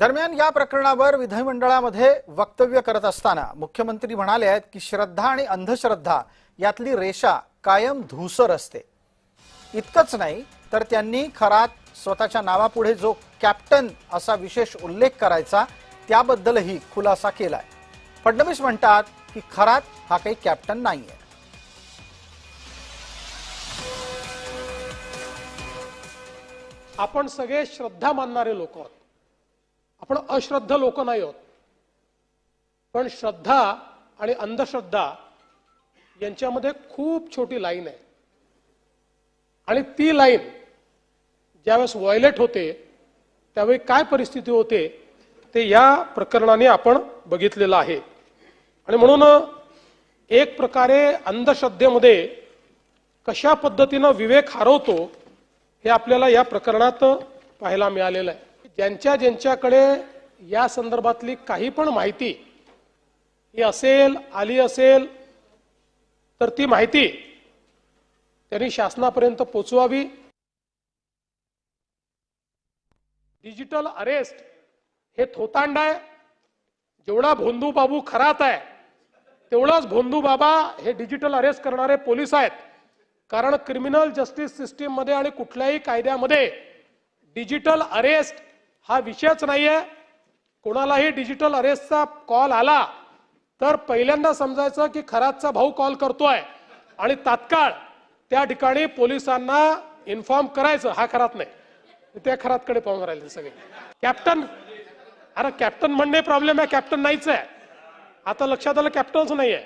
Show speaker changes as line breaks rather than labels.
दरम्यान या प्रकरणावर विधिमंडळामध्ये वक्तव्य करत असताना मुख्यमंत्री म्हणाले आहेत की श्रद्धा आणि अंधश्रद्धा यातली रेषा कायम धूसर असते। इतकंच नाही तर त्यांनी खरात स्वतःच्या नावापुढे जो कॅप्टन असा विशेष उल्लेख करायचा त्याबद्दलही खुलासा केलाय। फडणवीस म्हणतात की खरात हा काही कॅप्टन नाहीये।
आपण सगळे श्रद्धा मानणारे लोक आहोत, आपण अश्रद्धा लोक नाही आहोत। पण श्रद्धा आणि अंधश्रद्धा यांच्यामध्ये खूप छोटी लाईन आहे आणि ती लाईन ज्यावेळेस व्हायलेट होते त्यावेळी काय परिस्थिती होते ते या प्रकरणाने आपण बघितलेलं आहे। आणि म्हणून एक प्रकारे अंधश्रद्धेमध्ये कशा पद्धतीने विवेक हरवतो हे आपल्याला या प्रकरणात पाहायला मिळालेलं आहे। ज्यांच्याकडे या संदर्भातली काही पण माहिती ही असेल आली असेल तर ती माहिती त्यांनी शासनापर्यंत पोहोचवावी। डिजिटल अरेस्ट हे थोतांड आहे। जेवढा भोंदू बाबू खरात आहे तेवढाच भोंदू बाबा हे डिजिटल अरेस्ट करणारे पोलीस आहेत। कारण क्रिमिनल जस्टिस सिस्टीम मध्ये आणि कुठल्याही कायद्यामध्ये डिजिटल अरेस्ट हा विषयच नाहीये। कोणालाही डिजिटल अरेस्टचा कॉल आला तर पहिल्यांदा समजायचं की खरातचा भाऊ कॉल करतोय आणि तात्काळ त्या ठिकाणी पोलिसांना इन्फॉर्म करायचं। हा खरात नाही, त्या खरातकडे पाहून राहिले सगळे। कॅप्टन, अरे कॅप्टन म्हणणे प्रॉब्लेम आहे, कॅप्टन नाहीच आहे। आता लक्षात आलं कॅप्टनच नाहीये।